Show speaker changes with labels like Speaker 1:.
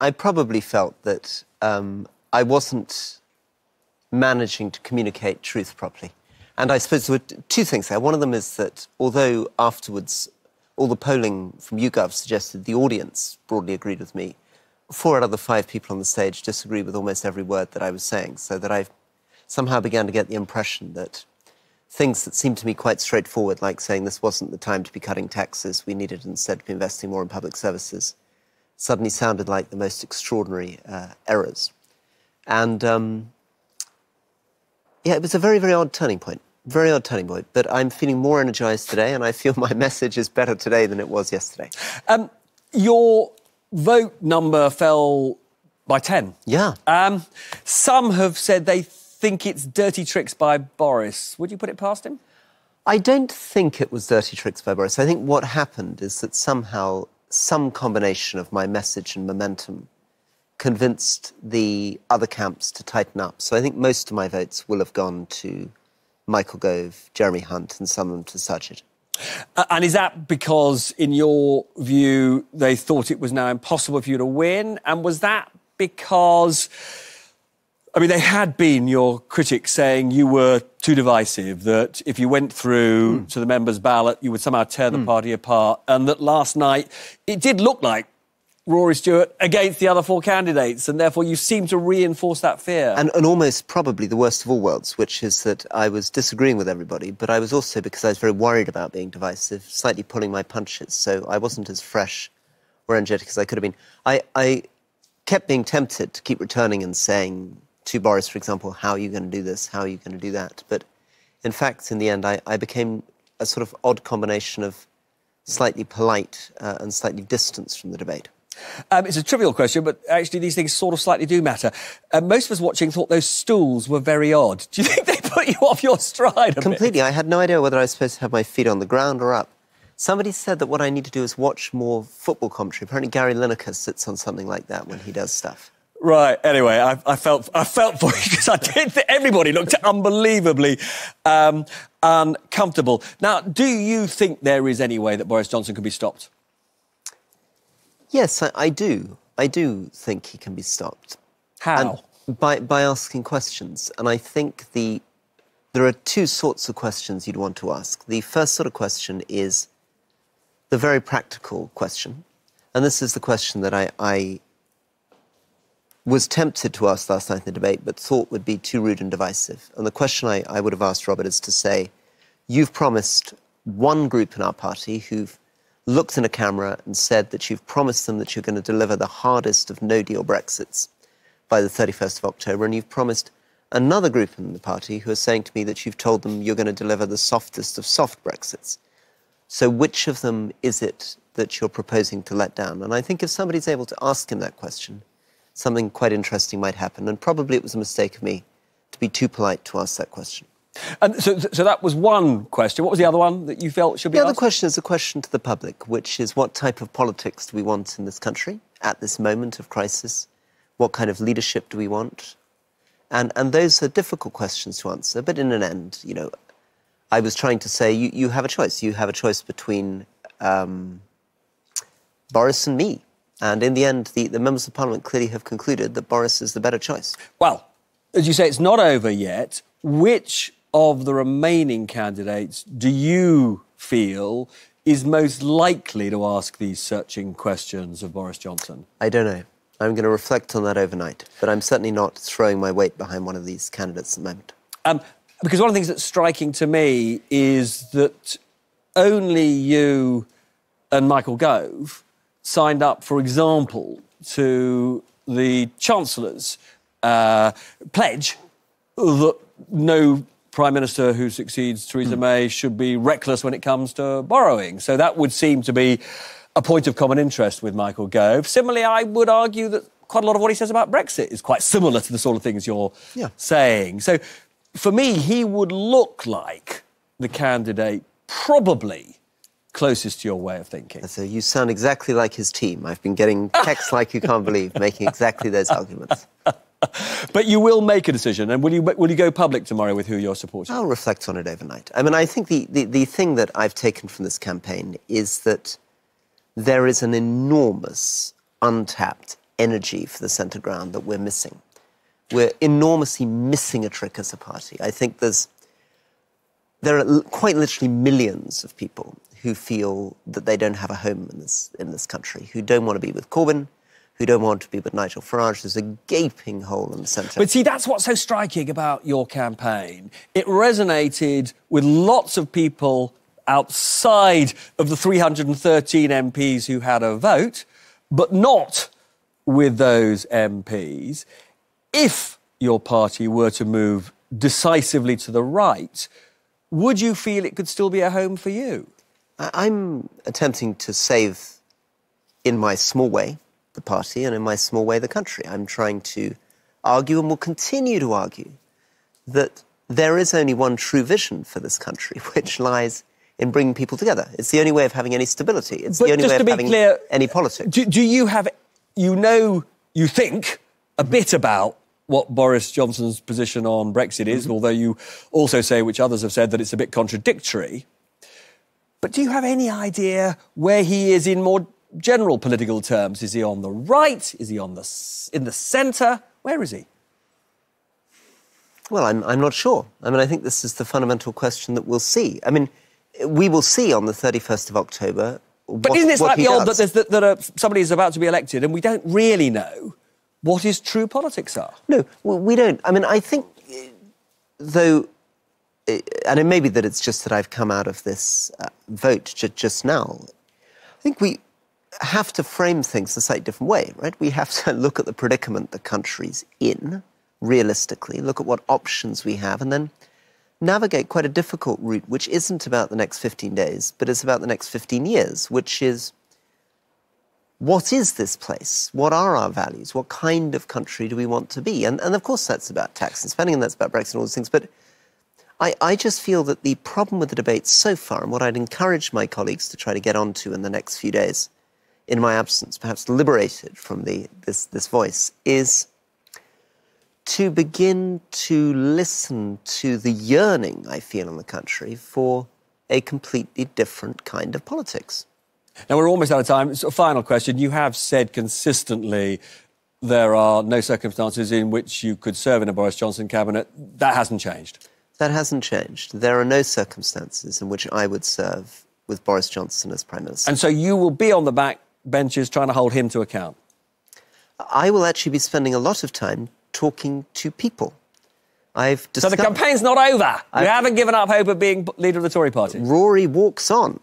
Speaker 1: I probably felt that I wasn't managing to communicate truth properly. And I suppose there were two things there. One of them is that although afterwards all the polling from YouGov suggested the audience broadly agreed with me, 4 out of the 5 people on the stage disagreed with almost every word that I was saying, so that I somehow began to get the impression that things that seemed to me quite straightforward, like saying this wasn't the time to be cutting taxes, we needed instead to be investing more in public services, suddenly sounded like the most extraordinary errors. And, yeah, it was a very, very odd turning point. Very odd turning point. But I'm feeling more energised today, and I feel my message is better today than it was yesterday.
Speaker 2: Your vote number fell by 10.
Speaker 1: Yeah.
Speaker 2: Some have said they think it's dirty tricks by Boris. Would you put it past him?
Speaker 1: I don't think it was dirty tricks by Boris. I think what happened is that somehow some combination of my message and momentum convinced the other camps to tighten up. So I think most of my votes will have gone to Michael Gove, Jeremy Hunt, and some of them to Sajid.
Speaker 2: And is that because, in your view, they thought it was now impossible for you to win? And was that because, I mean, they had been, your critics, saying you were too divisive, that if you went through to the members' ballot, you would somehow tear the party apart, and that last night it did look like Rory Stewart against the other 4 candidates, and therefore you seem to reinforce that fear.
Speaker 1: And almost probably the worst of all worlds, which is that I was disagreeing with everybody, but I was also, because I was very worried about being divisive, slightly pulling my punches, so I wasn't as fresh or energetic as I could have been. I kept being tempted to keep returning and saying to Boris, for example, how are you going to do this, how are you going to do that? But in fact, in the end, I became a sort of odd combination of slightly polite and slightly distanced from the debate.
Speaker 2: It's a trivial question, but actually these things sort of slightly do matter. Most of us watching thought those stools were very odd. Do you think they put you off your stride a
Speaker 1: Completely.
Speaker 2: bit?
Speaker 1: I had no idea whether I was supposed to have my feet on the ground or up. Somebody said that what I need to do is watch more football commentary. Apparently Gary Lineker sits on something like that when he does stuff.
Speaker 2: Right. Anyway, I felt for you because I did think everybody looked unbelievably uncomfortable. Now, do you think there is any way that Boris Johnson can be stopped?
Speaker 1: Yes, I do. I do think he can be stopped.
Speaker 2: How?
Speaker 1: And by asking questions. And I think there are 2 sorts of questions you'd want to ask. The first sort of question is the very practical question. And this is the question that I was tempted to ask last night in the debate, but thought would be too rude and divisive. And the question I would have asked Robert is to say, you've promised one group in our party who've looked in a camera and said that you've promised them that you're going to deliver the hardest of no-deal Brexits by the 31st of October, and you've promised another group in the party who are saying to me that you've told them you're going to deliver the softest of soft Brexits. So which of them is it that you're proposing to let down? And I think if somebody's able to ask him that question, something quite interesting might happen, and probably it was a mistake of me to be too polite to ask that question.
Speaker 2: And so that was one question. What was the other one that you felt should be asked?
Speaker 1: The other question is a question to the public, which is what type of politics do we want in this country at this moment of crisis? What kind of leadership do we want? And those are difficult questions to answer, but in an end, you know, I was trying to say you have a choice. You have a choice between Boris and me. And in the end, the members of Parliament clearly have concluded that Boris is the better choice.
Speaker 2: Well, as you say, it's not over yet. Which of the remaining candidates do you feel is most likely to ask these searching questions of Boris Johnson?
Speaker 1: I don't know. I'm going to reflect on that overnight, but I'm certainly not throwing my weight behind one of these candidates at the moment.
Speaker 2: Because one of the things that's striking to me is that only you and Michael Gove signed up, for example, to the Chancellor's pledge that no Prime Minister who succeeds Theresa May should be reckless when it comes to borrowing. So that would seem to be a point of common interest with Michael Gove. Similarly, I would argue that quite a lot of what he says about Brexit is quite similar to the sort of things you're saying. So for me, he would look like the candidate probably closest to your way of thinking.
Speaker 1: So you sound exactly like his team. I've been getting texts like you can't believe, making exactly those arguments.
Speaker 2: But you will make a decision, and will you go public tomorrow with who you're supporting?
Speaker 1: I'll reflect on it overnight. I mean, I think the thing that I've taken from this campaign is that there is an enormous, untapped energy for the centre ground that we're missing. We're enormously missing a trick as a party. I think there are quite literally millions of people who feel that they don't have a home in this country, who don't want to be with Corbyn, who don't want to be with Nigel Farage. There's a gaping hole in the centre.
Speaker 2: But see, that's what's so striking about your campaign. It resonated with lots of people outside of the 313 MPs who had a vote, but not with those MPs. If your party were to move decisively to the right, would you feel it could still be a home for you?
Speaker 1: I'm attempting to save, in my small way, the party and in my small way the country. I'm trying to argue and will continue to argue that there is only one true vision for this country, which lies in bringing people together. It's the only way of having any stability. It's the only way of having any politics.
Speaker 2: Do you have, you think a bit about what Boris Johnson's position on Brexit is, although you also say, which others have said, that it's a bit contradictory. But do you have any idea where he is in more general political terms? Is he on the right? Is he in the centre? Where is he?
Speaker 1: Well, I'm not sure. I mean, I think this is the fundamental question that we'll see. I mean, we will see on the 31st of October
Speaker 2: But isn't it slightly odd that somebody is about to be elected and we don't really know what his true politics are?
Speaker 1: No, we don't. I mean, I think, though, and it may be that it's just that I've come out of this vote just now, I think we have to frame things a slightly different way, right? We have to look at the predicament the country's in, realistically, look at what options we have, and then navigate quite a difficult route, which isn't about the next 15 days, but it's about the next 15 years, which is, what is this place? What are our values? What kind of country do we want to be? And of course that's about tax and spending, and that's about Brexit and all those things, but I just feel that the problem with the debate so far, and what I'd encourage my colleagues to try to get onto in the next few days, in my absence, perhaps liberated from this voice, is to begin to listen to the yearning I feel in the country for a completely different kind of politics.
Speaker 2: Now, we're almost out of time. So, final question. You have said consistently there are no circumstances in which you could serve in a Boris Johnson cabinet. That hasn't changed.
Speaker 1: That hasn't changed. There are no circumstances in which I would serve with Boris Johnson as Prime Minister.
Speaker 2: And so you will be on the back benches trying to hold him to account?
Speaker 1: I will actually be spending a lot of time talking to people.
Speaker 2: So the campaign's not over? You haven't given up hope of being leader of the Tory party?
Speaker 1: Rory walks on.